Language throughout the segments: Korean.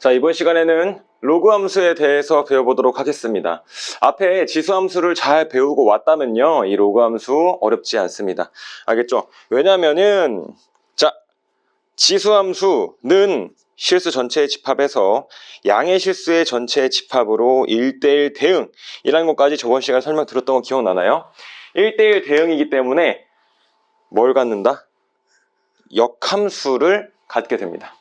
자, 이번 시간에는 로그 함수에 대해서 배워보도록 하겠습니다. 앞에 지수 함수를 잘 배우고 왔다면요, 이 로그 함수 어렵지 않습니다. 알겠죠? 왜냐면은 자, 지수 함수는 실수 전체의 집합에서 양의 실수의 전체의 집합으로 1대1 대응이라는 것까지 저번 시간에 설명드렸던 거 기억나나요? 1대1 대응이기 때문에 뭘 갖는다? 역함수를 갖게 됩니다.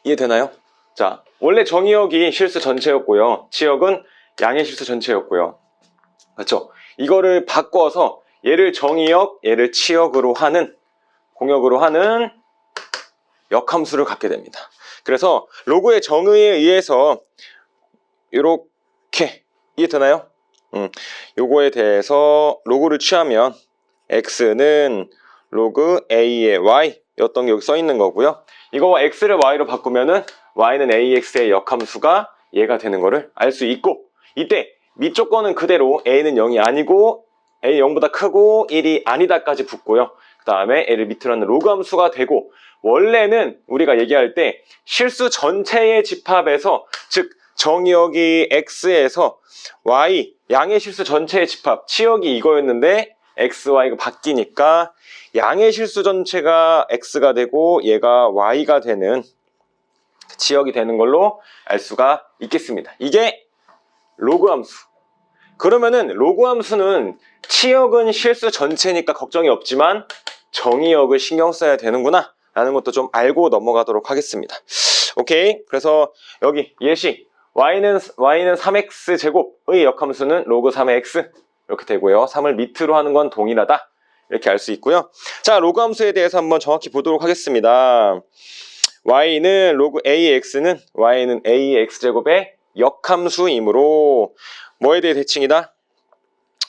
이해되나요? 자, 원래 정의역이 실수 전체였고요. 치역은 양의 실수 전체였고요. 그렇죠? 이거를 바꿔서 얘를 정의역, 얘를 치역으로 하는, 공역으로 하는 역함수를 갖게 됩니다. 그래서 로그의 정의에 의해서 이렇게, 이해되나요? 요거에 대해서 로그를 취하면 x는 로그 a의 y 였던 게 여기 써 있는 거고요. 이거와 x를 y로 바꾸면은 y는 ax의 역함수가 얘가 되는 거를 알 수 있고, 이때 밑 조건은 그대로 a는 0이 아니고 a 0보다 크고 1이 아니다까지 붙고요. 그 다음에 a를 밑으로 하는 로그 함수가 되고, 원래는 우리가 얘기할 때 실수 전체의 집합에서, 즉 정의역이 x에서 y, 양의 실수 전체의 집합, 치역이 이거였는데 x, y가 바뀌니까 양의 실수 전체가 x가 되고 얘가 y가 되는 치역이 되는 걸로 알 수가 있겠습니다. 이게 로그 함수. 그러면은 로그 함수는 치역은 실수 전체니까 걱정이 없지만 정의역을 신경 써야 되는구나 라는 것도 좀 알고 넘어가도록 하겠습니다. 오케이. 그래서 여기 예시 y는 3x 제곱의 역함수는 로그 3의 x 이렇게 되고요. 3을 밑으로 하는 건 동일하다 이렇게 알 수 있고요. 자, 로그 함수에 대해서 한번 정확히 보도록 하겠습니다. y는 로그 ax는 y는 ax제곱의 역함수이므로 뭐에 대해 대칭이다?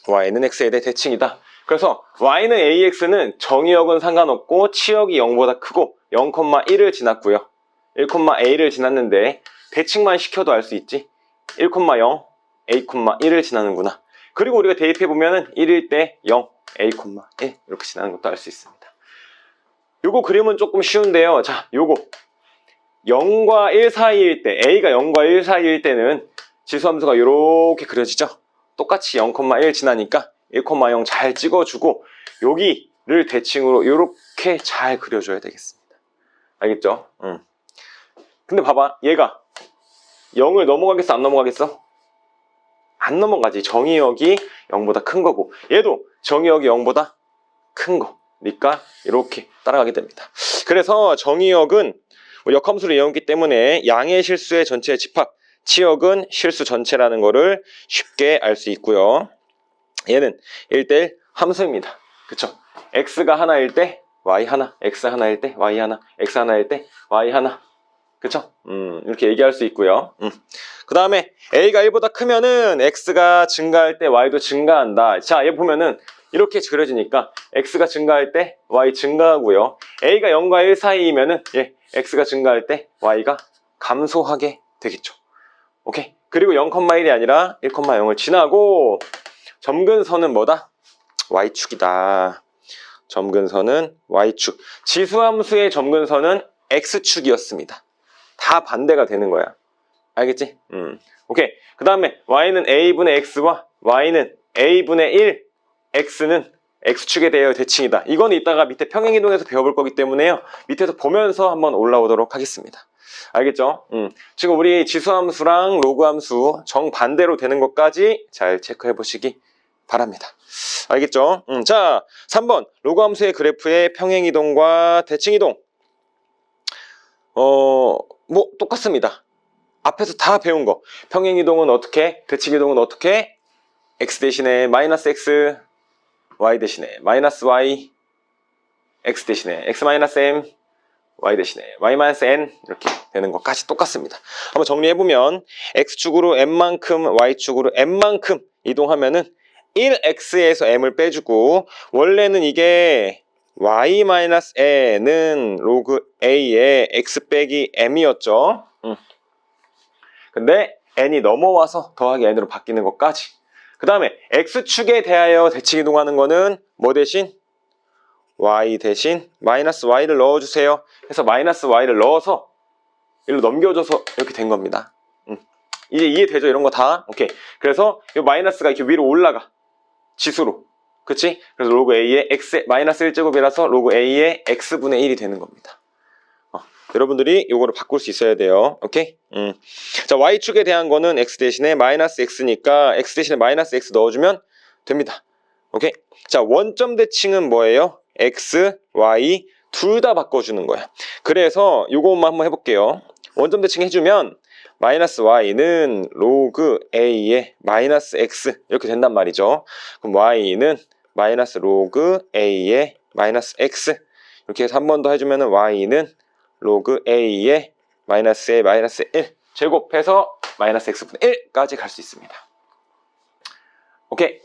y는 x에 대해 대칭이다. 그래서 y는 ax는 정의역은 상관없고 치역이 0보다 크고 0,1을 지났고요. 1,a를 지났는데 대칭만 시켜도 알 수 있지. 1,0, a,1을 지나는구나. 그리고 우리가 대입해보면은 1일 때 0, a,1 이렇게 지나는 것도 알 수 있습니다. 요거 그림은 조금 쉬운데요. 자, 요거 0과 1 사이일 때, a가 0과 1 사이일 때는 지수함수가 이렇게 그려지죠. 똑같이 0,1 지나니까 1,0 잘 찍어주고 여기를 대칭으로 이렇게 잘 그려줘야 되겠습니다. 알겠죠? 근데 봐봐, 얘가 0을 넘어가겠어, 안 넘어가겠어? 안 넘어가지. 정의역이 0보다 큰 거고, 얘도 정의역이 0보다 큰 거니까 이렇게 따라가게 됩니다. 그래서 정의역은 역함수를 이용했기 때문에 양의 실수의 전체의 집합, 치역은 실수 전체라는 거를 쉽게 알 수 있고요. 얘는 1대1 함수입니다. 그쵸? x가 하나일 때 y 하나, x 하나일 때 y 하나, x 하나일 때 y 하나. 그쵸? 이렇게 얘기할 수 있고요. 그 다음에 a가 1보다 크면은 x가 증가할 때 y도 증가한다. 자, 얘 보면은 이렇게 그려지니까 x가 증가할 때 y 증가하고요. a가 0과 1 사이이면은 x가 증가할 때 y가 감소하게 되겠죠. 오케이. 그리고 0,1이 아니라 1,0을 지나고 점근선은 뭐다? y축이다. 점근선은 y축. 지수함수의 점근선은 x축이었습니다. 다 반대가 되는 거야. 알겠지? 오케이. 그 다음에 y는 a분의 x와 y는 a분의 1, x는 x축에 대하여 대칭이다. 이건 이따가 밑에 평행이동에서 배워볼 거기 때문에요. 밑에서 보면서 한번 올라오도록 하겠습니다. 알겠죠? 지금 우리 지수함수랑 로그함수 정반대로 되는 것까지 잘 체크해 보시기 바랍니다. 알겠죠? 자, 3번 로그함수의 그래프의 평행이동과 대칭이동. 뭐 똑같습니다. 앞에서 다 배운 거. 평행이동은 어떻게, 대칭이동은 어떻게, x 대신에 마이너스 x, y 대신에 마이너스 y, x 대신에 x 마이너스 m, y 대신에 y 마이너스 n 이렇게 되는 것까지 똑같습니다. 한번 정리해보면 x축으로 m만큼 y축으로 m만큼 이동하면은 1x에서 m을 빼주고, 원래는 이게 y-n은 로그 a의 x 빼기 m이었죠. 근데 n이 넘어와서 더하기 n으로 바뀌는 것까지. 그 다음에 x축에 대하여 대칭 이동하는 거는 뭐 대신? y 대신 마이너스 y를 넣어주세요. 해서 마이너스 y를 넣어서 일로 넘겨줘서 이렇게 된 겁니다. 이제 이해되죠? 이런 거 다. 오케이. 그래서 이 마이너스가 이렇게 위로 올라가. 지수로. 그치? 그래서 로그 A의 X, 마이너스 1제곱이라서 로그 A의 X분의 1이 되는 겁니다. 여러분들이 요거를 바꿀 수 있어야 돼요. 오케이? 자, Y축에 대한 거는 X 대신에 마이너스 X니까 X 대신에 마이너스 X 넣어주면 됩니다. 오케이? 자, 원점 대칭은 뭐예요? X, Y 둘 다 바꿔주는 거야. 그래서 요것만 한번 해볼게요. 원점 대칭 해주면 마이너스 Y는 로그 A의 마이너스 X 이렇게 된단 말이죠. 그럼 Y는 마이너스 로그 A의 마이너스 X 이렇게 해서 한 번 더 해주면 Y는 로그 A의 마이너스의 마이너스 1 제곱해서 마이너스 X분의 1까지 갈 수 있습니다. 오케이.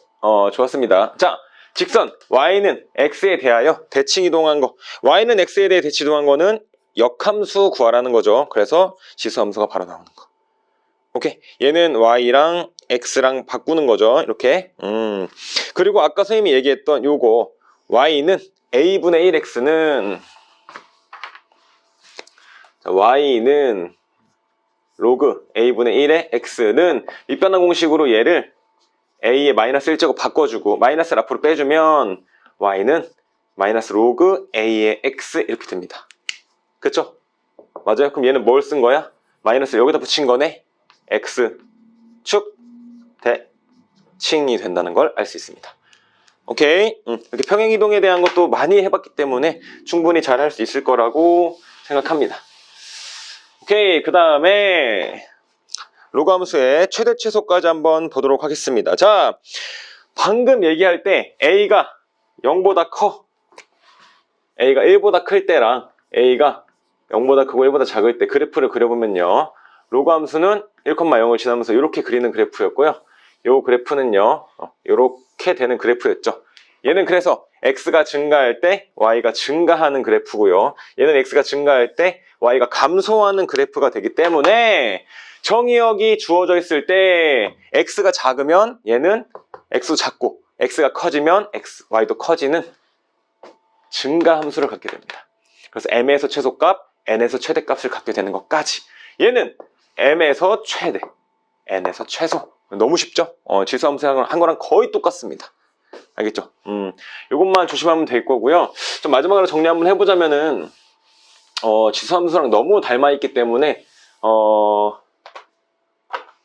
좋았습니다. 자, 직선 Y는 X에 대하여 대칭 이동한 거. Y는 X에 대해 대칭 이동한 거는 역함수 구하라는 거죠. 그래서 지수함수가 바로 나오는 거. 오케이. 얘는 Y랑 X랑 바꾸는 거죠. 이렇게. 그리고 아까 선생님이 얘기했던 요거 Y는 A분의 1X는 Y는 로그 A분의 1의 X는 밑변환 공식으로 얘를 A의 마이너스 1제곱 바꿔주고 마이너스를 앞으로 빼주면 Y는 마이너스 로그 A의 X 이렇게 됩니다. 그쵸? 맞아요? 그럼 얘는 뭘 쓴 거야? 마이너스 여기다 붙인 거네? X축 대칭이 된다는 걸 알 수 있습니다. 오케이? 이렇게 평행이동에 대한 것도 많이 해봤기 때문에 충분히 잘 할 수 있을 거라고 생각합니다. 오케이, 그 다음에 로그 함수의 최대 최소까지 한번 보도록 하겠습니다. 자, 방금 얘기할 때 A가 0보다 커, A가 1보다 클 때랑 A가 0보다 크고 1보다 작을 때 그래프를 그려보면요, 로그 함수는 1,0을 지나면서 이렇게 그리는 그래프였고요, 요 그래프는요 이렇게 되는 그래프였죠. 얘는 그래서 X가 증가할 때 Y가 증가하는 그래프고요, 얘는 X가 증가할 때 Y가 감소하는 그래프가 되기 때문에 정의역이 주어져 있을 때 X가 작으면 얘는 X도 작고 X가 커지면 Y도 커지는 증가 함수를 갖게 됩니다. 그래서 M에서 최소값, N에서 최대값을 갖게 되는 것까지, 얘는 M에서 최대, N에서 최소. 너무 쉽죠? 지수함수 한 거랑 거의 똑같습니다. 알겠죠? 이것만 조심하면 될 거고요. 좀 마지막으로 정리 한번 해보자면은 지수함수랑 너무 닮아 있기 때문에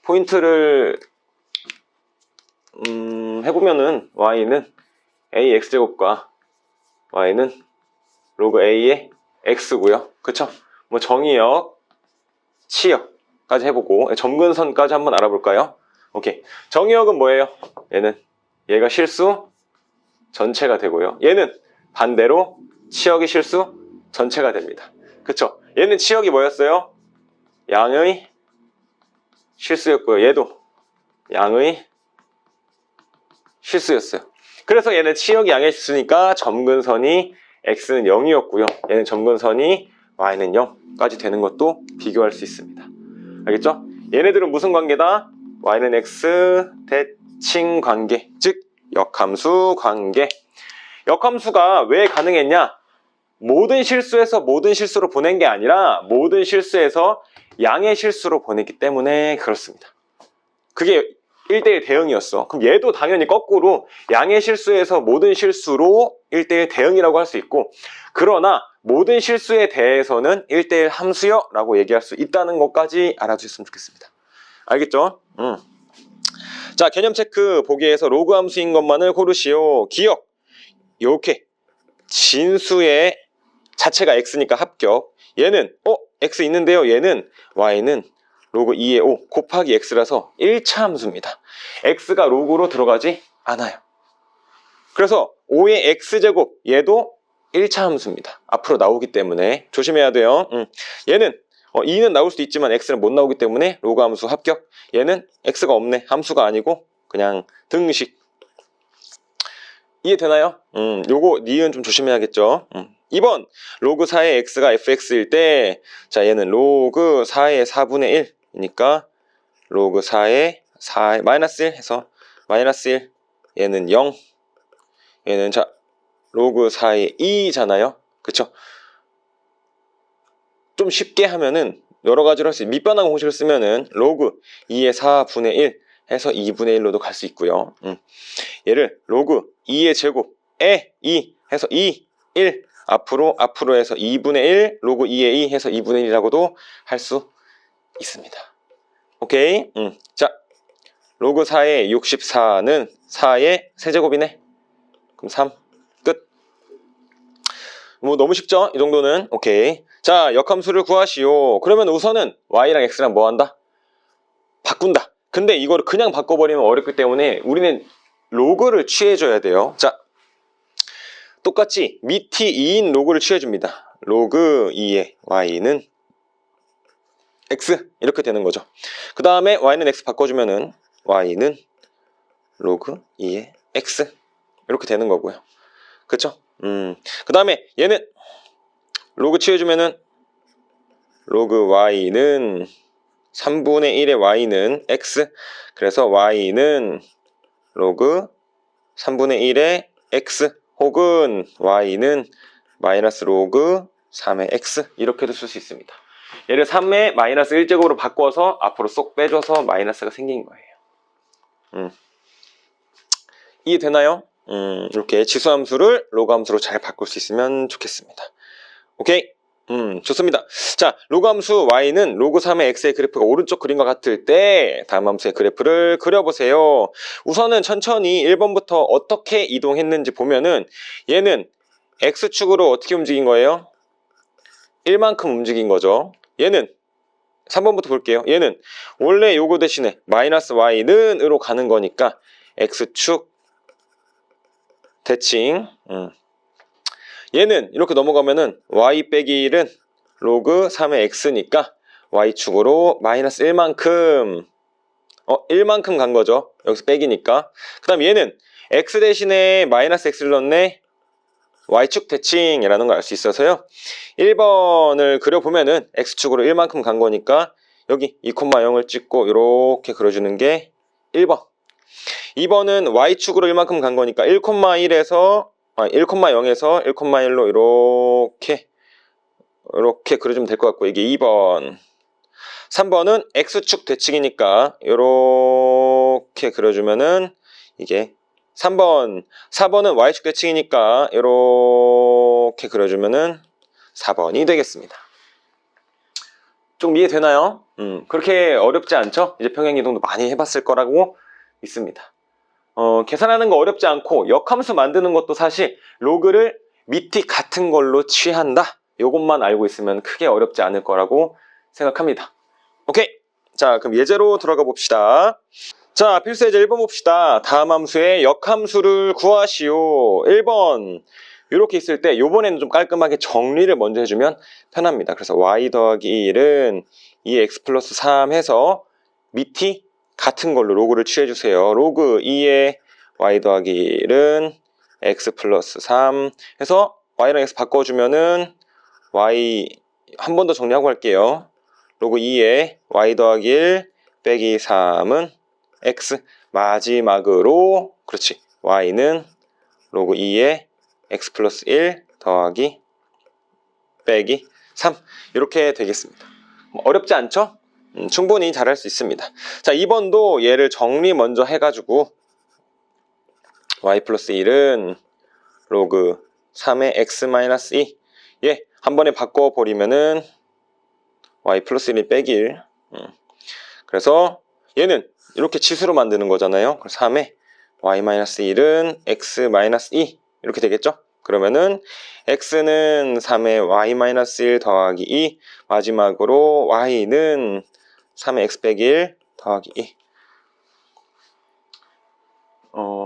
포인트를 해보면은 Y는 AX제곱과 Y는 로그 A의 X고요. 그쵸? 뭐 정의역, 치역까지 해보고 점근선까지 한번 알아볼까요? 오케이. 정의역은 뭐예요? 얘가 실수 전체가 되고요, 얘는 반대로 치역이 실수 전체가 됩니다. 그쵸? 얘는 치역이 뭐였어요? 양의 실수였고요, 얘도 양의 실수였어요. 그래서 얘는 치역이 양의 실수니까 점근선이 X는 0이었고요, 얘는 점근선이 Y는 0까지 되는 것도 비교할 수 있습니다. 알겠죠? 얘네들은 무슨 관계다? Y는 X 대칭 관계, 즉 역함수 관계. 역함수가 왜 가능했냐? 모든 실수에서 모든 실수로 보낸 게 아니라 모든 실수에서 양의 실수로 보냈기 때문에 그렇습니다. 그게 1대1 대응이었어. 그럼 얘도 당연히 거꾸로 양의 실수에서 모든 실수로 1대1 대응이라고 할 수 있고, 그러나 모든 실수에 대해서는 1대1 함수요 라고 얘기할 수 있다는 것까지 알아주셨으면 좋겠습니다. 알겠죠? 자, 개념 체크 보기에서 로그 함수인 것만을 고르시오. 기억. 이렇게 진수의 자체가 x니까 합격. 얘는 x 있는데요, 얘는 y는 로그 2의 5 곱하기 x라서 1차 함수입니다. x가 로그로 들어가지 않아요. 그래서 5의 x제곱, 얘도 1차 함수입니다. 앞으로 나오기 때문에 조심해야 돼요. 얘는 2는 나올 수도 있지만 x는 못 나오기 때문에 로그 함수 합격. 얘는 x가 없네, 함수가 아니고 그냥 등식. 이해되나요? 요거 니은 좀 조심해야겠죠. 2번 로그 4의 x가 fx일 때, 자, 얘는 로그 4의 4분의 1이니까 로그 4의 4의 마이너스 1 해서 마이너스 1, 얘는 0, 얘는 자 로그 4의 2잖아요. 그쵸? 좀 쉽게 하면은 여러 가지로 할 수 있어요. 밑변환 공식을 쓰면은 로그 2의 4분의 1 해서 2분의 1로도 갈 수 있고요. 얘를 로그 2의 제곱에 2 해서 2, 1 앞으로 해서 2분의 1 로그 2의 2 해서 2분의 1이라고도 할 수 있습니다. 오케이. 자, 로그 4의 64는 4의 세제곱이네. 그럼 3 끝. 뭐 너무 쉽죠? 이 정도는. 오케이. 자, 역함수를 구하시오. 그러면 우선은 y랑 x랑 뭐 한다? 바꾼다. 근데 이거를 그냥 바꿔버리면 어렵기 때문에 우리는 로그를 취해줘야 돼요. 자, 똑같이 밑이 2인 로그를 취해줍니다. 로그 2의 y는 x 이렇게 되는 거죠. 그 다음에 y는 x 바꿔주면은 y는 로그 2의 x 이렇게 되는 거고요. 그쵸? 그 다음에 얘는 로그 취해주면은 로그 y는 3분의 1의 y는 x 그래서 y는 로그 3분의 1의 x 혹은 y는 마이너스 로그 3의 x 이렇게도 쓸 수 있습니다. 얘를 3의 마이너스 1제곱으로 바꿔서 앞으로 쏙 빼줘서 마이너스가 생긴 거예요. 이해되나요? 이렇게 지수함수를 로그함수로 잘 바꿀 수 있으면 좋겠습니다. 오케이? 좋습니다. 자, 로그함수 y는 로그 3의 x의 그래프가 오른쪽 그림과 같을 때 다음 함수의 그래프를 그려보세요. 우선은 천천히 1번부터 어떻게 이동했는지 보면은 얘는 x축으로 어떻게 움직인 거예요? 1만큼 움직인 거죠. 얘는 3번부터 볼게요. 얘는 원래 요거 대신에 마이너스 y는 으로 가는 거니까 x축 대칭. 얘는 이렇게 넘어가면은 y 빼기 1은 로그 3의 x니까 y축으로 마이너스 1만큼 1만큼 간 거죠. 여기서 빼기니까. 그 다음 얘는 x 대신에 마이너스 x를 넣네. y축 대칭이라는 걸 알 수 있어서요. 1번을 그려보면은 x축으로 1만큼 간 거니까 여기 2,0을 찍고 이렇게 그려주는 게 1번. 2번은 y축으로 1만큼 간 거니까 1,0에서 1,1로 이렇게 그려주면 될 것 같고 이게 2번. 3번은 x축 대칭이니까 이렇게 그려주면은 이게 3번. 4번은 y축 대칭이니까 이렇게 그려주면은 4번이 되겠습니다. 좀 이해되나요? 그렇게 어렵지 않죠? 이제 평행이동도 많이 해봤을 거라고 믿습니다. 계산하는 거 어렵지 않고 역함수 만드는 것도 사실 로그를 밑이 같은 걸로 취한다. 요것만 알고 있으면 크게 어렵지 않을 거라고 생각합니다. 오케이. 자, 그럼 예제로 들어가 봅시다. 자, 필수 예제 1번 봅시다. 다음 함수의 역함수를 구하시오. 1번. 이렇게 있을 때 요번에는 좀 깔끔하게 정리를 먼저 해주면 편합니다. 그래서 y 더하기 1은 2x 플러스 3 해서 밑이 같은 걸로 로그를 취해주세요. 로그 2의 y 더하기 1은 x 플러스 3 해서 y랑 x 바꿔주면은 y 한 번 더 정리하고 할게요. 로그 2의 y 더하기 1 빼기 3은 x 마지막으로 그렇지 y는 로그 2의 x 플러스 1 더하기 빼기 3 이렇게 되겠습니다. 어렵지 않죠? 충분히 잘할 수 있습니다. 자, 2번도 얘를 정리 먼저 해가지고 y 플러스 1은 로그 3의 x 마이너스 2 얘 한 번에 바꿔버리면은 y 플러스 1이 빼기 1 그래서 얘는 이렇게 지수로 만드는 거잖아요. 3의 y 마이너스 1은 x 마이너스 2 이렇게 되겠죠? 그러면은 x는 3의 y 마이너스 1 더하기 2 마지막으로 y는 3의 x 빼기 1 더하기 2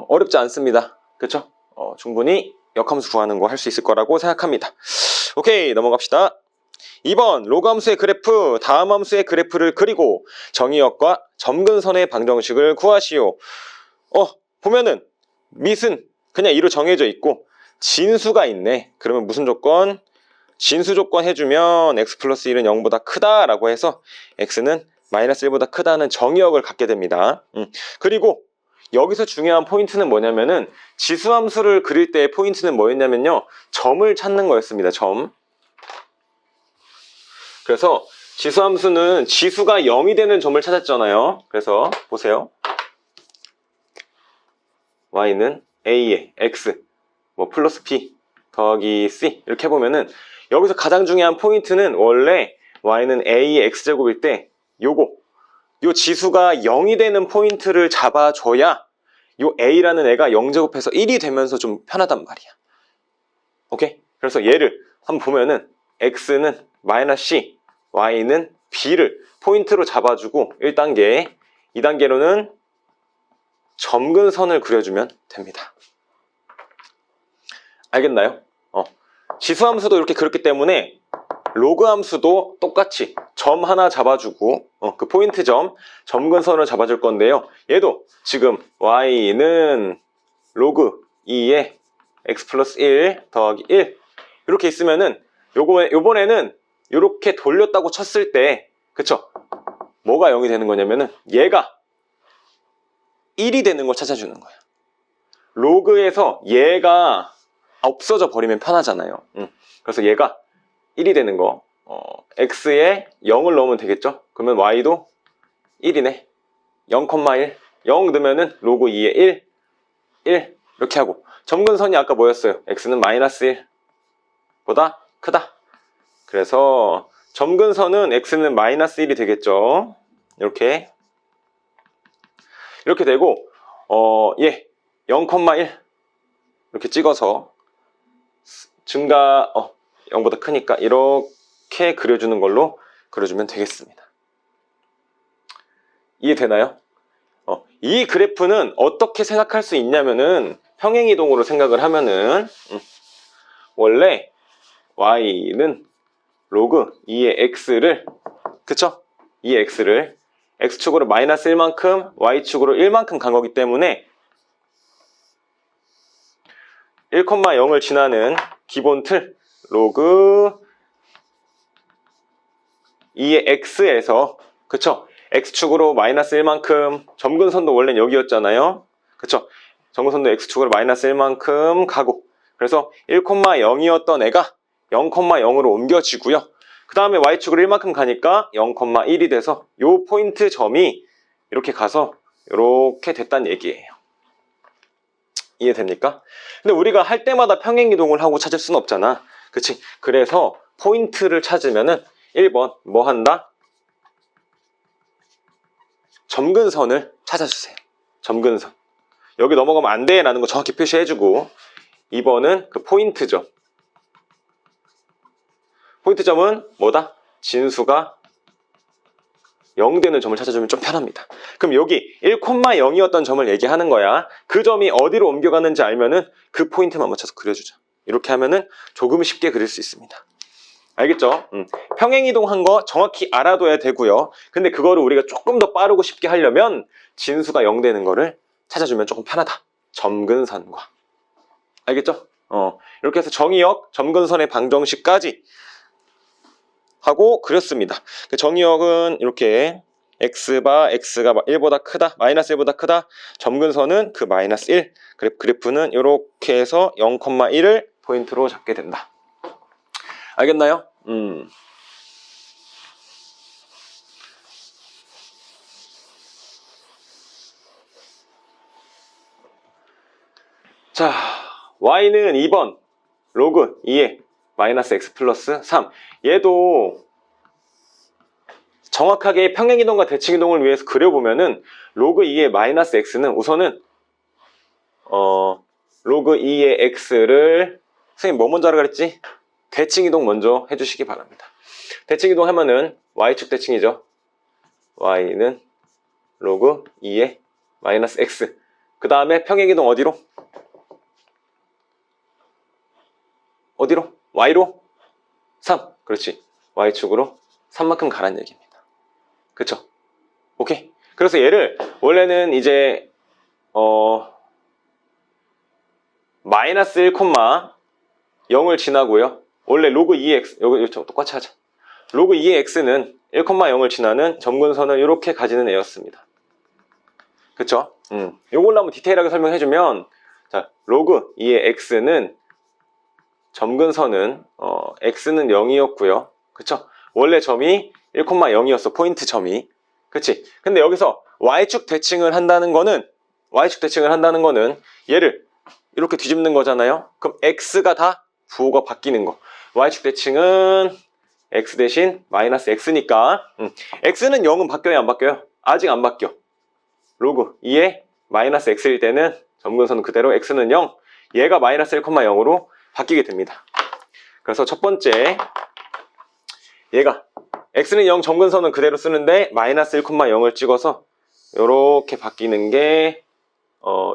어렵지 않습니다. 그쵸? 충분히 역함수 구하는 거 할 수 있을 거라고 생각합니다. 오케이, 넘어갑시다. 2번 로그 함수의 그래프, 다음 함수의 그래프를 그리고 정의역과 점근선의 방정식을 구하시오. 보면은 밑은 그냥 2로 정해져 있고 진수가 있네. 그러면 무슨 조건? 진수 조건 해주면 x 플러스 1은 0보다 크다라고 해서 x는 마이너스 1보다 크다는 정의역을 갖게 됩니다. 그리고 여기서 중요한 포인트는 뭐냐면은 지수함수를 그릴 때의 포인트는 뭐였냐면요. 점을 찾는 거였습니다. 점. 그래서 지수함수는 지수가 0이 되는 점을 찾았잖아요. 그래서 보세요. y는 a에 x 뭐 플러스 b 더하기 c 이렇게 해보면은 여기서 가장 중요한 포인트는 원래 y는 a의 x제곱일 때 요 지수가 0이 되는 포인트를 잡아줘야 요 a라는 애가 0제곱해서 1이 되면서 좀 편하단 말이야. 오케이? 그래서 얘를 한번 보면은 x는 마이너스 c, y는 b를 포인트로 잡아주고 1단계, 2단계로는 점근선을 그려주면 됩니다. 알겠나요? 지수함수도 이렇게 그렸기 때문에 로그 함수도 똑같이 점 하나 잡아주고 그 포인트 점, 점근선을 잡아줄 건데요. 얘도 지금 y는 로그 2에 x 플러스 1 더하기 1 이렇게 있으면은 요번에는 이렇게 돌렸다고 쳤을 때 그쵸? 뭐가 0이 되는 거냐면은 얘가 1이 되는 걸 찾아주는 거야. 로그에서 얘가 없어져 버리면 편하잖아요. 그래서 얘가 1이 되는 거 x에 0을 넣으면 되겠죠? 그러면 y도 1이네. 0,1 0 넣으면은 로그 2에 1 이렇게 하고 점근선이 아까 뭐였어요? x는 마이너스 1보다 크다. 그래서 점근선은 x는 마이너스 1이 되겠죠? 이렇게 되고 얘 0,1 이렇게 찍어서 증가 0보다 크니까 이렇게 그려주는 걸로 그려주면 되겠습니다. 이해되나요? 이 그래프는 어떻게 생각할 수 있냐면은 평행이동으로 생각을 하면은 원래 y는 로그 2의 x를 그쵸? 2의 x를 x축으로 마이너스 1만큼 y축으로 1만큼 간 거기 때문에 1,0을 지나는 기본 틀 로그 2의 x에서 그쵸? x축으로 마이너스 1만큼 점근선도 원래 여기였잖아요. 그쵸? 점근선도 x축으로 마이너스 1만큼 가고 그래서 1,0이었던 애가 0,0으로 옮겨지고요. 그 다음에 y축으로 1만큼 가니까 0,1이 돼서 요 포인트 점이 이렇게 가서 이렇게 됐다는 얘기예요. 이해됩니까? 근데 우리가 할 때마다 평행이동을 하고 찾을 수는 없잖아. 그치? 그래서 포인트를 찾으면은 1번 뭐 한다? 점근선을 찾아주세요. 점근선. 여기 넘어가면 안 돼 라는 거 정확히 표시해주고 2번은 그 포인트점. 포인트점은 뭐다? 진수가 0 되는 점을 찾아주면 좀 편합니다. 그럼 여기 1,0이었던 점을 얘기하는 거야. 그 점이 어디로 옮겨가는지 알면은 그 포인트만 맞춰서 그려주자. 이렇게 하면은 조금 쉽게 그릴 수 있습니다. 알겠죠? 평행이동한 거 정확히 알아둬야 되고요. 근데 그거를 우리가 조금 더 빠르고 쉽게 하려면 진수가 0 되는 거를 찾아주면 조금 편하다. 점근선과. 알겠죠? 이렇게 해서 정의역, 점근선의 방정식까지 하고 그렸습니다. 정의역은 이렇게 x가 1보다 크다, 마이너스 1보다 크다. 점근선은 그 마이너스 1. 그래프는 이렇게 해서 0,1을 포인트로 잡게 된다. 알겠나요? 자, y는 2번 로그 2에 마이너스 x 플러스 3. 얘도 정확하게 평행이동과 대칭이동을 위해서 그려보면은 로그 2의 마이너스 x는 우선은 로그 2의 x를 선생님 뭐 먼저 하라 그랬지? 대칭이동 먼저 해주시기 바랍니다. 대칭이동 하면은 y축 대칭이죠. y는 로그 2의 마이너스 x. 그 다음에 평행이동 어디로? y로? 3. 그렇지. y축으로 3만큼 가란 얘기입니다. 그쵸? 오케이? 그래서 얘를 원래는 이제 마이너스 1,0을 지나고요. 원래 로그 2의 x 여기 똑같이 하자. 로그 2의 x는 1,0을 지나는 점근선을 이렇게 가지는 애였습니다. 그쵸? 요걸로 한번 디테일하게 설명해주면 자, 로그 2의 x는 점근선은 x는 0이었고요. 그쵸? 원래 점이 1,0이었어. 포인트 점이. 그치? 근데 여기서 y축 대칭을 한다는 거는 얘를 이렇게 뒤집는 거잖아요. 그럼 x가 다 부호가 바뀌는 거. y축 대칭은 x 대신 마이너스 x니까 x는 0은 바뀌어요, 안 바뀌어요? 아직 안 바뀌어. 로그 2에 마이너스 x일 때는 점근선은 그대로 x는 0, 얘가 마이너스 1,0으로 바뀌게 됩니다. 그래서 첫 번째, 얘가 x는 0, 점근선은 그대로 쓰는데 마이너스 1,0을 찍어서 이렇게 바뀌는 게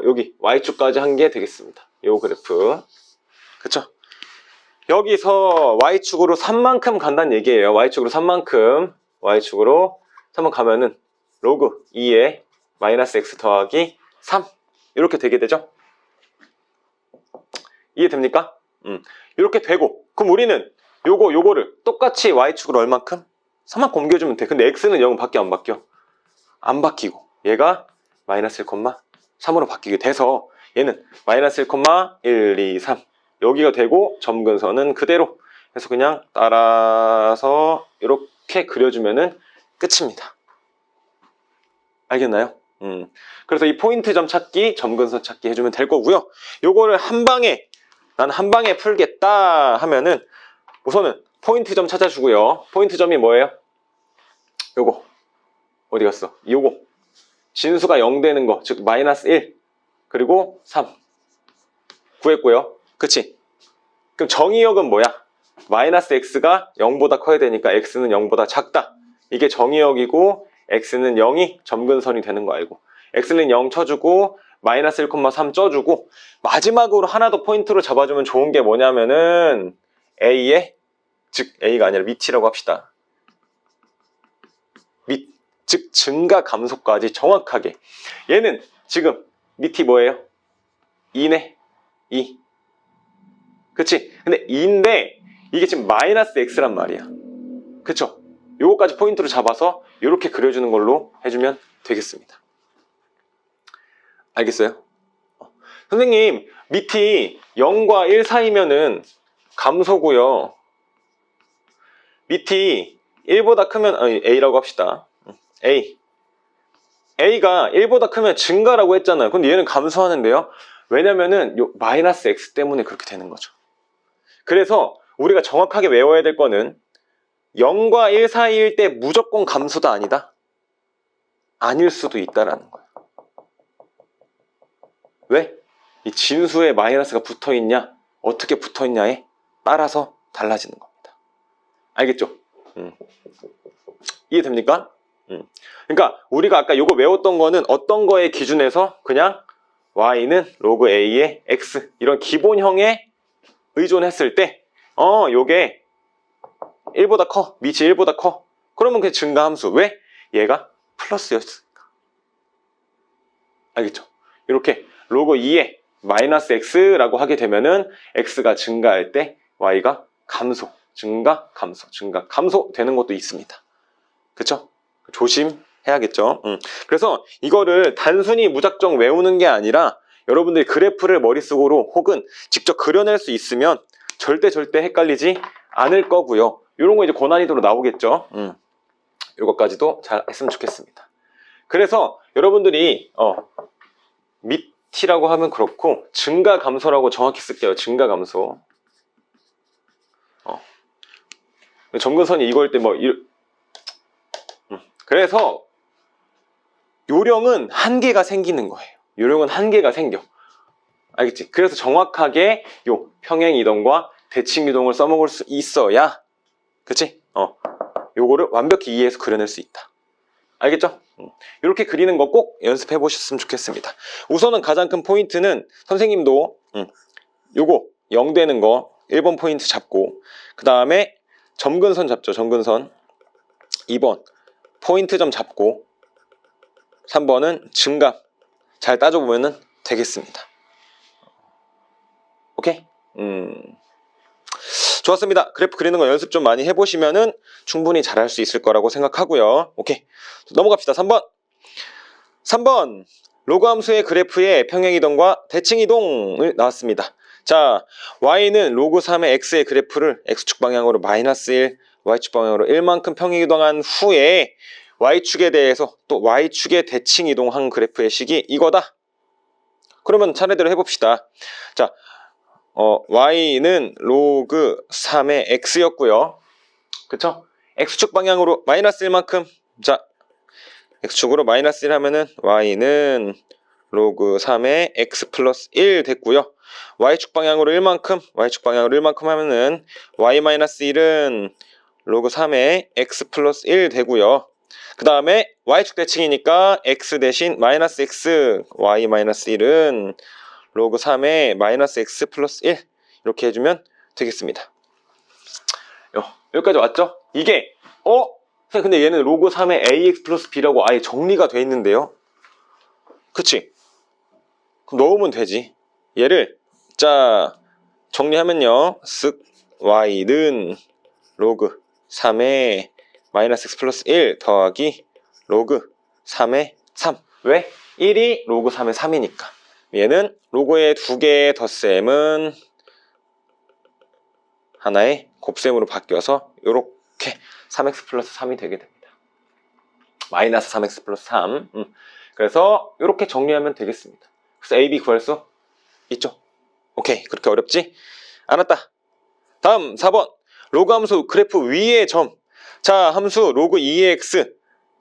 여기 y축까지 한 게 되겠습니다. 요 그래프. 그쵸? 여기서 y축으로 3만큼 간다는 얘기예요. y축으로 3만큼 가면은 로그 2에 마이너스 x 더하기 3 이렇게 되게 되죠? 이해됩니까? 이렇게 되고, 그럼 우리는 요거를 똑같이 y축으로 얼만큼? 3만큼 옮겨주면 돼. 근데 x는 0은 바뀌어, 안 바뀌어? 안 바뀌고 얘가 마이너스 1,3으로 바뀌게 돼서 얘는 마이너스 1,1, 2, 3 여기가 되고 점근선은 그대로. 그래서 그냥 따라서 이렇게 그려주면은 끝입니다. 알겠나요? 그래서 이 포인트 점 찾기, 점근선 찾기 해주면 될 거고요. 요거를 난 한 방에 풀겠다 하면은 우선은 포인트 점 찾아주고요. 포인트 점이 뭐예요? 요거 어디 갔어? 요거 진수가 0 되는 거, 즉 마이너스 1 그리고 3 구했고요. 그치? 그럼 정의역은 뭐야? 마이너스 x가 0보다 커야 되니까 x는 0보다 작다. 이게 정의역이고 x는 0이 점근선이 되는 거 알고, x는 0 쳐주고 마이너스 1,3 쪄주고, 마지막으로 하나 더 포인트로 잡아주면 좋은 게 뭐냐면은 a의, 즉 a가 아니라 밑이라고 합시다. 밑, 즉 증가 감소까지 정확하게. 얘는 지금 밑이 뭐예요? 2네. 2. 그치? 근데 2인데 이게 지금 마이너스 x란 말이야. 그쵸? 요거까지 포인트로 잡아서 이렇게 그려주는 걸로 해주면 되겠습니다. 알겠어요? 선생님, 밑이 0과 1 사이면은 감소고요. 밑이 1보다 크면 a라고 합시다. a가 1보다 크면 증가라고 했잖아요. 근데 얘는 감소하는데요. 왜냐면은 요 마이너스 x 때문에 그렇게 되는 거죠. 그래서 우리가 정확하게 외워야 될 거는 0과 1 사이일 때 무조건 감소다 아니다? 아닐 수도 있다라는 거예요. 왜? 이 진수에 마이너스가 붙어있냐, 어떻게 붙어있냐에 따라서 달라지는 겁니다. 알겠죠? 이해됩니까? 그러니까 우리가 아까 요거 외웠던 거는 어떤 거에 기준에서 그냥 y는 로그 a의 x 이런 기본형에 의존했을 때 요게 1보다 커, 밑이 1보다 커. 그러면 그게 증가함수. 왜? 얘가 플러스였으니까. 알겠죠? 이렇게 로그 2에 마이너스 x라고 하게 되면은 x가 증가할 때 y가 감소, 증가, 감소, 증가, 감소 되는 것도 있습니다. 그쵸? 조심해야겠죠. 그래서 이거를 단순히 무작정 외우는 게 아니라 여러분들이 그래프를 머릿속으로 혹은 직접 그려낼 수 있으면 절대 헷갈리지 않을 거고요. 이런 거 이제 고난이도로 나오겠죠. 이것까지도 잘 했으면 좋겠습니다. 그래서 여러분들이 밑이라고 하면 그렇고 증가 감소라고 정확히 쓸게요. 증가 감소. 점근선이 이거일 때 그래서 요령은 한계가 생기는 거예요. 요령은 한계가 생겨. 알겠지? 그래서 정확하게 요 평행이동과 대칭이동을 써먹을 수 있어야, 그치? 요거를 완벽히 이해해서 그려낼 수 있다. 알겠죠? 이렇게 그리는 거 꼭 연습해 보셨으면 좋겠습니다. 우선은 가장 큰 포인트는 선생님도 요거 0 되는 거 1번 포인트 잡고, 그 다음에 점근선 잡죠. 점근선 2번 포인트 점 잡고, 3번은 증감 잘 따져보면 되겠습니다. 오케이? 좋았습니다. 그래프 그리는 거 연습 좀 많이 해보시면은 충분히 잘할 수 있을 거라고 생각하고요. 오케이, 넘어갑시다. 3번 로그 함수의 그래프의 평행이동과 대칭이동을 나왔습니다. 자, y는 로그 3의 x의 그래프를 x축 방향으로 마이너스 1, y축 방향으로 1만큼 평행이동한 후에 y축에 대해서 또 y축에 대칭 이동한 그래프의 식이 이거다. 그러면 차례대로 해봅시다. 자, y는 로그 3의 x였고요. 그쵸? x축 방향으로 마이너스 1만큼. 자, x축으로 마이너스 1 하면은 y는 로그 3의 x 플러스 1 됐고요. y축 방향으로 1만큼, y축 방향으로 1만큼 하면은 y-1은 로그 3의 x 플러스 1 되고요. 그 다음에 y축 대칭이니까 x 대신 마이너스 x, y-1은 로그 3의 마이너스 x 플러스 1 이렇게 해주면 되겠습니다. 여기까지 왔죠? 이게 근데 얘는 로그 3의 ax 플러스 b라고 아예 정리가 돼 있는데요. 그치? 그럼 넣으면 되지. 얘를 자 정리하면요, 쓱 y는 로그 3의 마이너스 x 플러스 1 더하기 로그 3의 3. 왜? 1이 로그 3의 3이니까. 얘는 로그의 2개의 덧셈은 하나의 곱셈으로 바뀌어서 이렇게 3x 플러스 3이 되게 됩니다. 마이너스 3x 플러스 3. 그래서 이렇게 정리하면 되겠습니다. 그래서 a, b 구할 수 있죠? 오케이, 그렇게 어렵지 않았다. 다음 4번 로그 함수 그래프 위의 점. 자, 함수 로그 2의 x,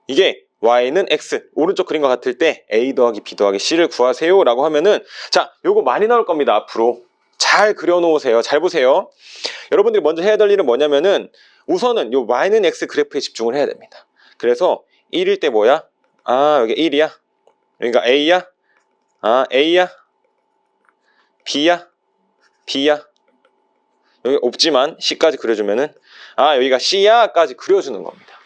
이게 y는 x, 오른쪽 그림과 같을 때 a 더하기 b 더하기 c를 구하세요 라고 하면은, 자, 요거 많이 나올 겁니다. 앞으로 잘 그려놓으세요. 잘 보세요. 여러분들이 먼저 해야 될 일은 뭐냐면은, 우선은 요 y는 x 그래프에 집중을 해야 됩니다. 그래서 1일 때 뭐야? 아, 여기 1이야? 여기가 a야? 아, a야? b야? b야? 여기 없지만 c까지 그려주면은, 아, 여기가 c야? 까지 그려주는 겁니다.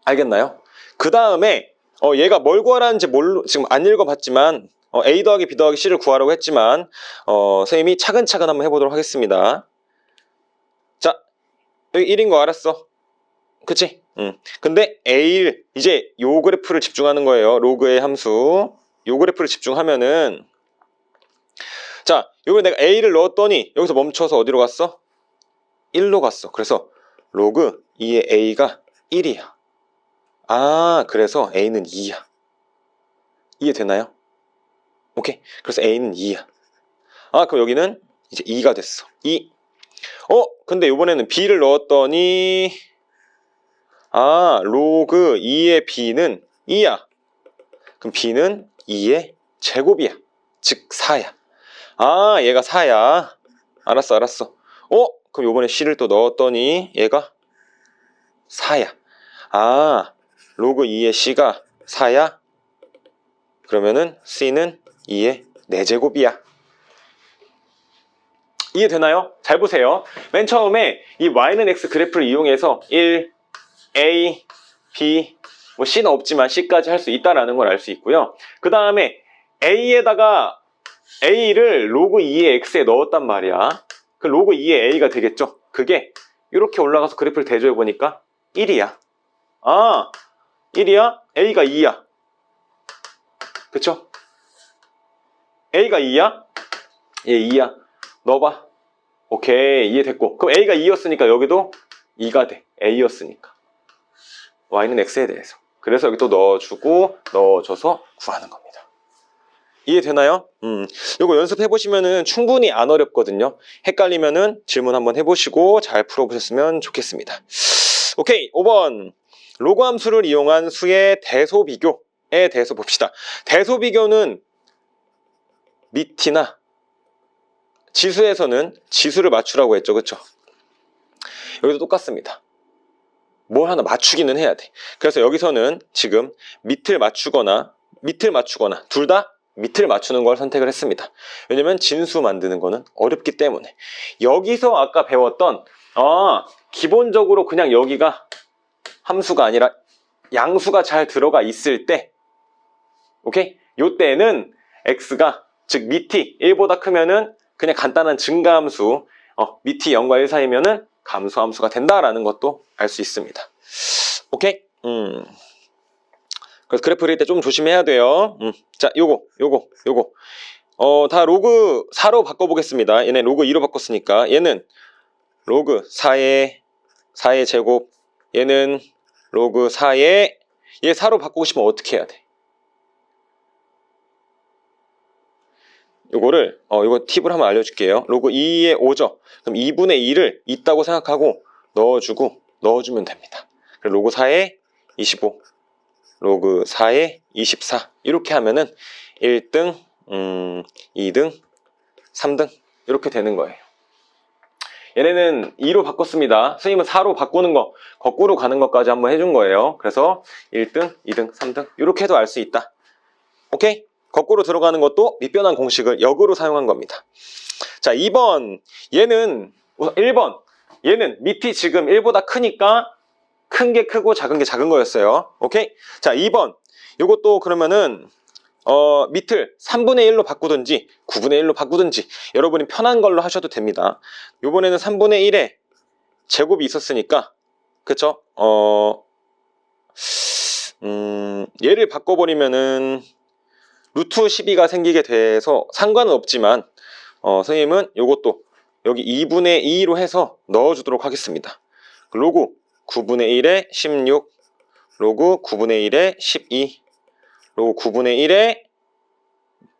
알겠나요? 그 다음에 얘가 뭘 구하라는지 지금 안 읽어봤지만 a 더하기 b 더하기 c를 구하라고 했지만 선생님이 차근차근 한번 해보도록 하겠습니다. 자, 여기 1인 거 알았어. 그치? 근데 a, 이제 요 그래프를 집중하는 거예요. 로그의 함수 요 그래프를 집중하면은, 자, 요번에 내가 a를 넣었더니 여기서 멈춰서 어디로 갔어? 1로 갔어. 그래서 로그 2의 a가 1이야. 아, 그래서 a는 2야. 이해되나요? 오케이. 그래서 a는 2야. 아, 그럼 여기는 이제 2가 됐어. 2. 근데 이번에는 b를 넣었더니, 아, 로그 2의 b는 2야. 그럼 b는 2의 제곱이야. 즉 4야. 아, 얘가 4야. 알았어. 그럼 이번에 c를 또 넣었더니 얘가 4야. 아, 로그 2의 c가 4야? 그러면은 c는 2의 4제곱이야. 이해되나요? 잘 보세요. 맨 처음에 이 y는 x 그래프를 이용해서 1, a, b, 뭐 c는 없지만 c까지 할 수 있다는 걸 알 수 있고요. 그 다음에 a에다가 a를 로그 2의 x에 넣었단 말이야. 그 로그 2의 a가 되겠죠? 그게 이렇게 올라가서 그래프를 대조해 보니까 1이야. 아, 1이야? a가 2야. 그쵸? a가 2야? 얘 2야. 넣어봐. 오케이, 이해됐고. 그럼 a가 2였으니까 여기도 2가 돼. a였으니까. y는 x에 대해서. 그래서 여기 또 넣어주고 넣어줘서 구하는 겁니다. 이해되나요? 이거 연습해보시면은 충분히 안 어렵거든요. 헷갈리면은 질문 한번 해보시고 잘 풀어보셨으면 좋겠습니다. 오케이, 5번. 로그 함수를 이용한 수의 대소 비교에 대해서 봅시다. 대소 비교는 미티나 지수에서는 지수를 맞추라고 했죠. 그쵸? 여기도 똑같습니다. 뭘 하나 맞추기는 해야 돼. 그래서 여기서는 지금 밑을 맞추거나 둘 다 밑을 맞추는 걸 선택을 했습니다. 왜냐면 진수 만드는 거는 어렵기 때문에. 여기서 아까 배웠던 기본적으로 그냥 여기가 함수가 아니라 양수가 잘 들어가 있을 때, 오케이? 요때는 x가, 즉 밑이 1보다 크면은 그냥 간단한 증가함수, 밑이 0과 1 사이면은 감소함수가 된다라는 것도 알 수 있습니다. 오케이? 그래서 그래프 그릴 때 좀 조심해야 돼요. 자, 요거. 다 로그 4로 바꿔보겠습니다. 얘네 로그 2로 바꿨으니까 얘는 로그 4의 4의 제곱, 얘는 로그 4의, 얘 4로 바꾸고 싶으면 어떻게 해야 돼? 요거를 이거 팁을 한번 알려줄게요. 로그 2의 5죠. 그럼 2분의 2를 있다고 생각하고 넣어주면 됩니다. 로그 4의 25, 로그 4의 24 이렇게 하면은 1등, 2등, 3등 이렇게 되는 거예요. 얘네는 2로 바꿨습니다. 선생님은 4로 바꾸는 거, 거꾸로 가는 것까지 한번 해준 거예요. 그래서 1등, 2등, 3등 이렇게 해도 알 수 있다. 오케이? 거꾸로 들어가는 것도 밑변환 공식을 역으로 사용한 겁니다. 자, 2번. 얘는 1번. 얘는 밑이 지금 1보다 크니까 큰 게 크고 작은 게 작은 거였어요. 오케이? 자, 2번. 요것도 그러면은 밑을 3분의 1로 바꾸든지 9분의 1로 바꾸든지 여러분이 편한 걸로 하셔도 됩니다. 요번에는 3분의 1에 제곱이 있었으니까 그쵸? 얘를 바꿔버리면은 루트 12가 생기게 돼서 상관은 없지만 선생님은 요것도 여기 2분의 2로 해서 넣어주도록 하겠습니다. 로그 9분의 1에 16, 로그 9분의 1에 12, 로그 9분의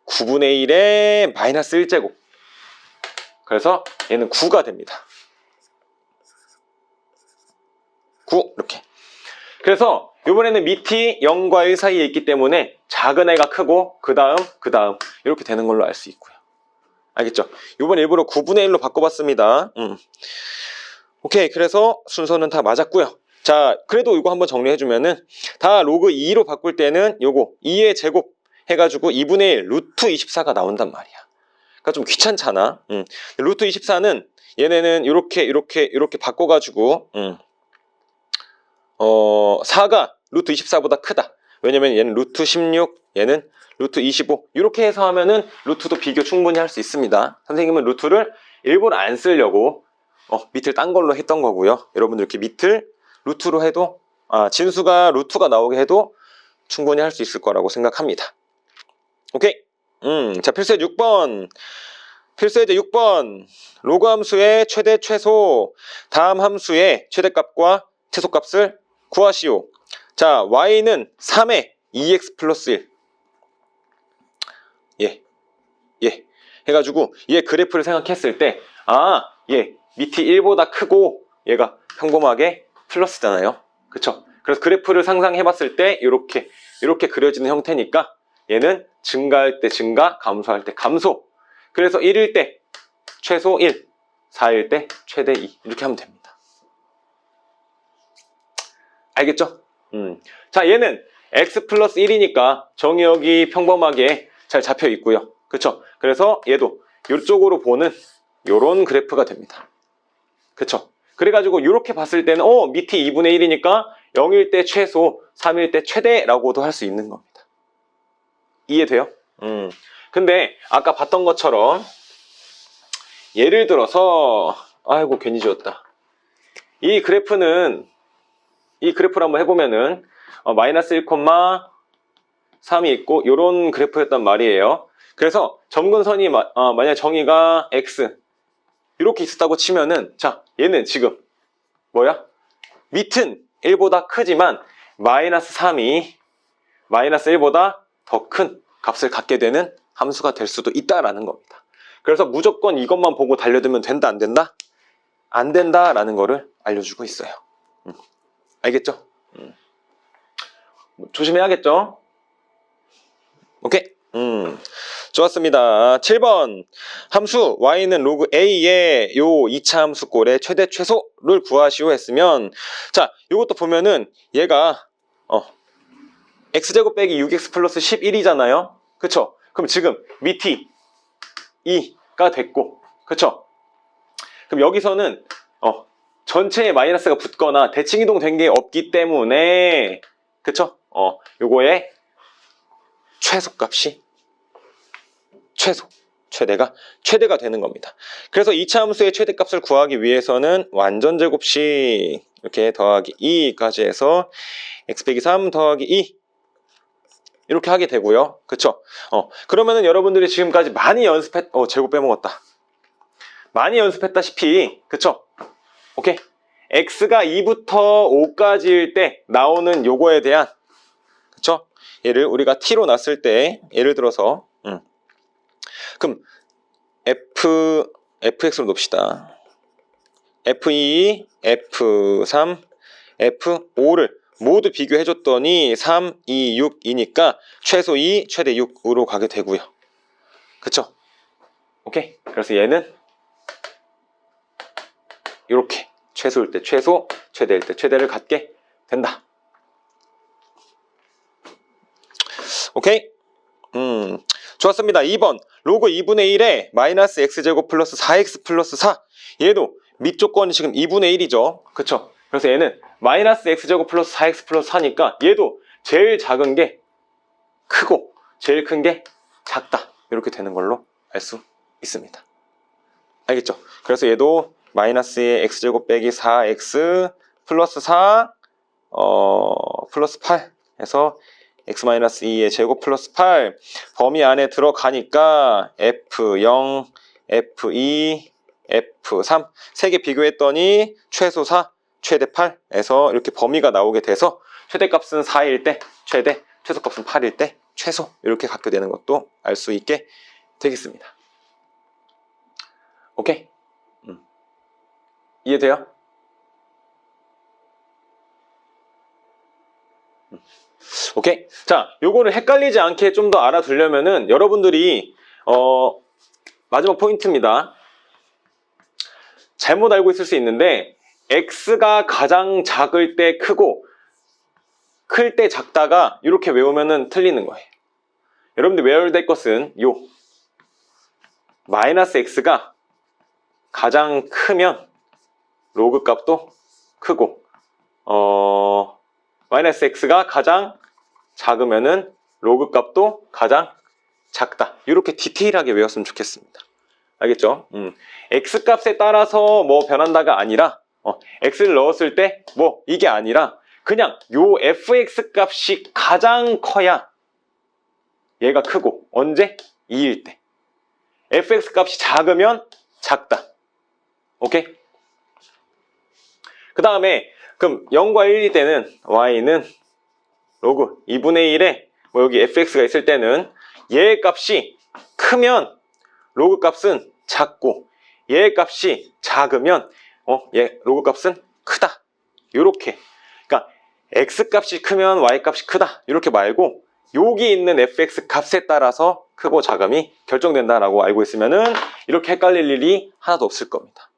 1에 마이너스 1제곱. 그래서 얘는 9가 됩니다. 9 이렇게. 그래서 이번에는 밑이 0과 1 사이에 있기 때문에 작은 애가 크고 그 다음 이렇게 되는 걸로 알 수 있고요. 알겠죠? 이번 일부러 9분의 1로 바꿔봤습니다. 오케이. 그래서 순서는 다 맞았고요. 자, 그래도 이거 한번 정리해주면은 다 로그 2로 바꿀 때는 요거 2의 제곱 해가지고 2분의 1 루트 24가 나온단 말이야. 그러니까 좀 귀찮잖아. 루트 24는 얘네는 이렇게 바꿔가지고 4가 루트 24보다 크다. 왜냐면 얘는 루트 16, 얘는 루트 25 이렇게 해서 하면은 루트도 비교 충분히 할 수 있습니다. 선생님은 루트를 일부러 안 쓰려고 밑을 딴 걸로 했던 거고요. 여러분들 이렇게 밑을 루트로 해도 진수가 루트가 나오게 해도 충분히 할 수 있을 거라고 생각합니다. 오케이. 자, 필수예제 6번. 필수예제 6번. 로그 함수의 최대 최소 다음 함수의 최대값과 최소값을 구하시오. 자, y는 3의 2x 플러스 1. 예. 해가지고 얘 그래프를 생각했을 때 얘 밑이 1보다 크고 얘가 평범하게 플러스잖아요. 그쵸? 그래서 그래프를 상상해봤을 때 이렇게 그려지는 형태니까 얘는 증가할 때 증가, 감소할 때 감소. 그래서 1일 때 최소 1, 4일 때 최대 2 이렇게 하면 됩니다. 알겠죠? 자, 얘는 x 플러스 1이니까 정의역이 평범하게 잘 잡혀 있고요. 그쵸? 그래서 얘도 이쪽으로 보는 요런 그래프가 됩니다. 그쵸? 그래가지고 이렇게 봤을 때는 밑이 2분의 1이니까 0일 때 최소, 3일 때 최대라고도 할 수 있는 겁니다. 이해돼요? 근데 아까 봤던 것처럼 예를 들어서 아이고 괜히 지웠다. 이 그래프를 한번 해보면은 마이너스 1,3이 있고 이런 그래프였단 말이에요. 그래서 점근선이 만약 정의가 x 이렇게 있었다고 치면은 자, 얘는 지금 뭐야? 밑은 1보다 크지만 마이너스 3이 마이너스 1보다 더 큰 값을 갖게 되는 함수가 될 수도 있다라는 겁니다. 그래서 무조건 이것만 보고 달려들면 된다, 안 된다? 안 된다라는 거를 알려주고 있어요. 알겠죠? 조심해야겠죠? 오케이. 좋았습니다. 7번. 함수 y는 로그 a의 요 2차 함수꼴의 최대 최소를 구하시오 했으면 자, 요것도 보면은 얘가 x제곱 빼기 6x 플러스 11이잖아요. 그쵸? 그럼 지금 밑이 2가 됐고 그쵸? 그럼 여기서는 전체에 마이너스가 붙거나 대칭이동 된 게 없기 때문에 그쵸? 요거의 최소값이 최대가 되는 겁니다. 그래서 2차 함수의 최대값을 구하기 위해서는 완전 제곱식 이렇게 더하기 2까지 해서 x 빼기 3 더하기 2 이렇게 하게 되고요. 그쵸? 그러면은 여러분들이 지금까지 많이 제곱 빼먹었다. 많이 연습했다시피 그쵸? 오케이? x가 2부터 5까지일 때 나오는 요거에 대한, 그쵸? 얘를 우리가 t로 놨을 때, 예를 들어서, 그럼 fx로 놓읍시다. f2, f3, f5를 모두 비교해줬더니 3, 2, 6이니까 최소 2, 최대 6으로 가게 되고요. 그쵸? 오케이? 그래서 얘는 이렇게 최소일 때 최소, 최대일 때 최대를 갖게 된다. 오케이? 좋았습니다. 2번 로그 2분의 1에 마이너스 x제곱 플러스 4x 플러스 4. 얘도 밑조건이 지금 2분의 1이죠. 그쵸? 그래서 얘는 마이너스 x제곱 플러스 4x 플러스 4니까 얘도 제일 작은 게 크고 제일 큰 게 작다. 이렇게 되는 걸로 알 수 있습니다. 알겠죠? 그래서 얘도 마이너스의 x제곱 빼기 4x 플러스 4 플러스 8 해서 x-2의 제곱 플러스 8 범위 안에 들어가니까 f0, f2, f3 세 개 비교했더니 최소 4, 최대 8에서 이렇게 범위가 나오게 돼서 최대값은 4일 때 최대, 최소값은 8일 때 최소 이렇게 갖게 되는 것도 알 수 있게 되겠습니다. 오케이? 이해돼요? 오케이? 자, 요거를 헷갈리지 않게 좀 더 알아두려면은 여러분들이 마지막 포인트입니다. 잘못 알고 있을 수 있는데 x가 가장 작을 때 크고 클 때 작다가 이렇게 외우면은 틀리는 거예요. 여러분들 외워야 될 것은 요 마이너스 x가 가장 크면 로그 값도 크고 마이너스 x가 가장 작으면은 로그 값도 가장 작다. 이렇게 디테일하게 외웠으면 좋겠습니다. 알겠죠? x 값에 따라서 뭐 변한다가 아니라 x를 넣었을 때 뭐 이게 아니라 그냥 요 fx 값이 가장 커야 얘가 크고 언제? 2일 때. fx 값이 작으면 작다. 오케이? 그 다음에 그럼 0과 1일 때는 y는 로그 2분의 1에 뭐 여기 fx가 있을 때는 얘의 값이 크면 로그 값은 작고 얘의 값이 작으면 얘 로그 값은 크다. 요렇게. 그러니까 x 값이 크면 y 값이 크다. 이렇게 말고 여기 있는 fx 값에 따라서 크고 작음이 결정된다라고 알고 있으면은 이렇게 헷갈릴 일이 하나도 없을 겁니다.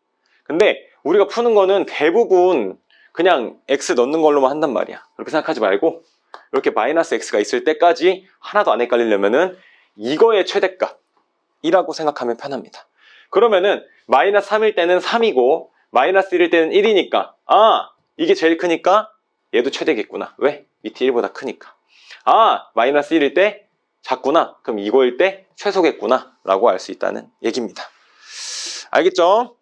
근데 우리가 푸는 거는 대부분 그냥 x 넣는 걸로만 한단 말이야. 그렇게 생각하지 말고 이렇게 마이너스 x가 있을 때까지 하나도 안 헷갈리려면은 이거의 최대값이라고 생각하면 편합니다. 그러면은 마이너스 3일 때는 3이고 마이너스 1일 때는 1이니까 이게 제일 크니까 얘도 최대겠구나. 왜? 밑이 1보다 크니까. 마이너스 1일 때 작구나. 그럼 이거일 때 최소겠구나 라고 알 수 있다는 얘기입니다. 알겠죠?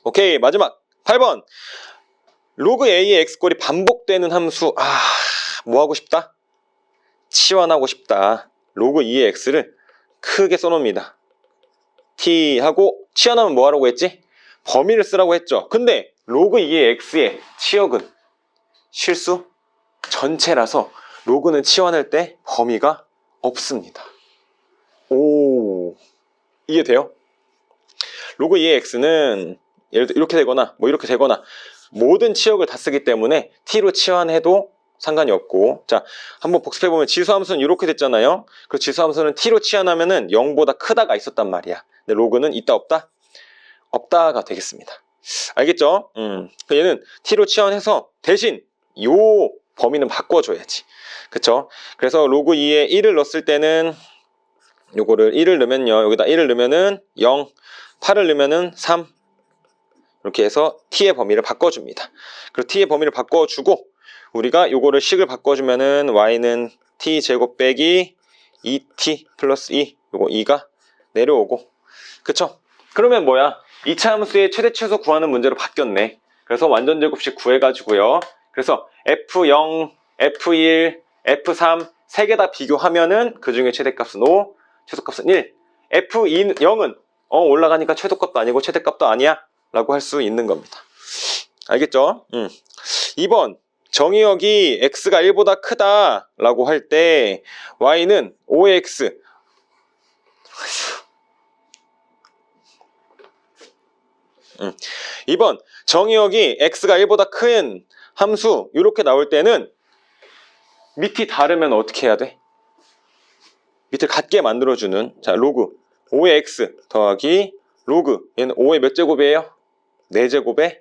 오케이, 마지막 8번 로그 a의 x꼴이 반복되는 함수. 뭐 하고 싶다? 치환하고 싶다. 로그 2의 x를 크게 써놓습니다. t 하고 치환하면 뭐 하라고 했지? 범위를 쓰라고 했죠. 근데 로그 2의 x의 치역은 실수 전체라서 로그는 치환할 때 범위가 없습니다. 오, 이해돼요? 로그 2의 x는 예를 들어 이렇게 되거나 뭐 이렇게 되거나 모든 치역을 다 쓰기 때문에 t로 치환해도 상관이 없고, 자 한번 복습해보면 지수함수는 이렇게 됐잖아요. 그 지수함수는 t로 치환하면은 0보다 크다가 있었단 말이야. 근데 로그는 있다 없다? 없다가 되겠습니다. 알겠죠? 얘는 t로 치환해서 대신 요 범위는 바꿔줘야지. 그쵸? 그래서 로그 2에 1을 넣었을 때는 요거를 1을 넣으면요, 여기다 1을 넣으면은 0, 8을 넣으면은 3, 이렇게 해서 t의 범위를 바꿔줍니다. 그리고 t의 범위를 바꿔주고 우리가 요거를 식을 바꿔주면은 y는 t 제곱 빼기 2t 플러스 2, 요거 2가 내려오고, 그쵸? 그러면 뭐야? 2차 함수의 최대 최소 구하는 문제로 바뀌었네. 그래서 완전 제곱식 구해가지고요. 그래서 f0, f1, f3 세 개 다 비교하면은 그 중에 최대값은 5, 최소값은 1. f2, 0은 올라가니까 최소값도 아니고 최대값도 아니야 라고 할 수 있는 겁니다. 알겠죠? 2번 정의역이 x가 1보다 크다 라고 할 때 y는 5의 x 2번 정의역이 x가 1보다 큰 함수 이렇게 나올 때는 밑이 다르면 어떻게 해야 돼? 밑을 같게 만들어주는 자 로그 5의 x 더하기 로그 얘는 5의 몇 제곱이에요? 4제곱의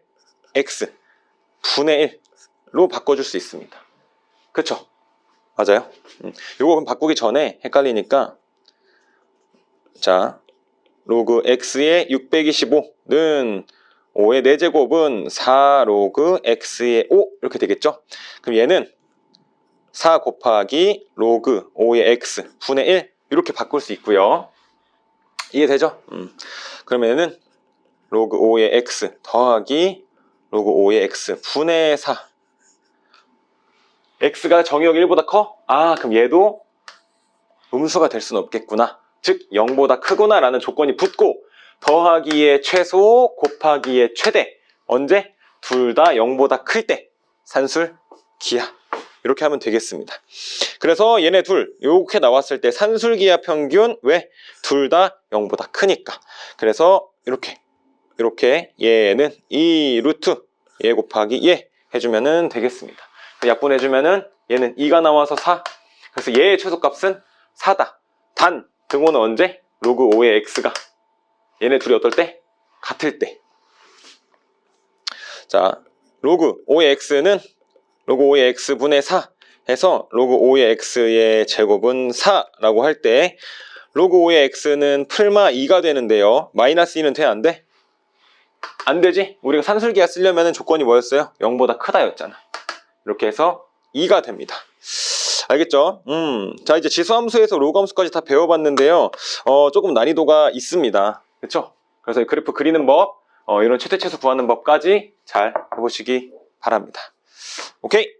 x 분의 1로 바꿔줄 수 있습니다. 그쵸? 맞아요? 요거 그럼 바꾸기 전에 헷갈리니까 자 로그 x의 625는 5의 4제곱은 4 로그 x의 5 이렇게 되겠죠? 그럼 얘는 4 곱하기 로그 5의 x 분의 1 이렇게 바꿀 수 있고요. 이해되죠? 그러면은 로그 5의 x 더하기 로그 5의 x 분의 4 x가 정의역 1보다 커? 아 그럼 얘도 음수가 될 수는 없겠구나. 즉 0보다 크구나 라는 조건이 붙고 더하기의 최소 곱하기의 최대 언제? 둘 다 0보다 클 때 산술 기하 이렇게 하면 되겠습니다. 그래서 얘네 둘 이렇게 나왔을 때 산술기하 평균 왜? 둘 다 0보다 크니까. 그래서 이렇게 얘는 2 루트 얘 곱하기 얘 해주면 되겠습니다. 약분해주면은 얘는 2가 나와서 4. 그래서 얘의 최소값은 4다. 단 등호는 언제? 로그 5의 x가 얘네 둘이 어떨 때? 같을 때. 자 로그 5의 x는 로그 5의 x분의 4 해서 로그 5의 x의 제곱은 4라고 할 때 로그 5의 x는 풀마 2가 되는데요. 마이너스 2는 돼? 안 돼? 안 되지? 우리가 산술기하 쓰려면 조건이 뭐였어요? 0보다 크다 였잖아. 이렇게 해서 2가 됩니다. 알겠죠? 자 이제 지수함수에서 로그 함수까지 다 배워봤는데요. 조금 난이도가 있습니다. 그렇죠? 그래서 그래프 그리는 법, 이런 최대 최소 구하는 법까지 잘 해보시기 바랍니다. 오케이?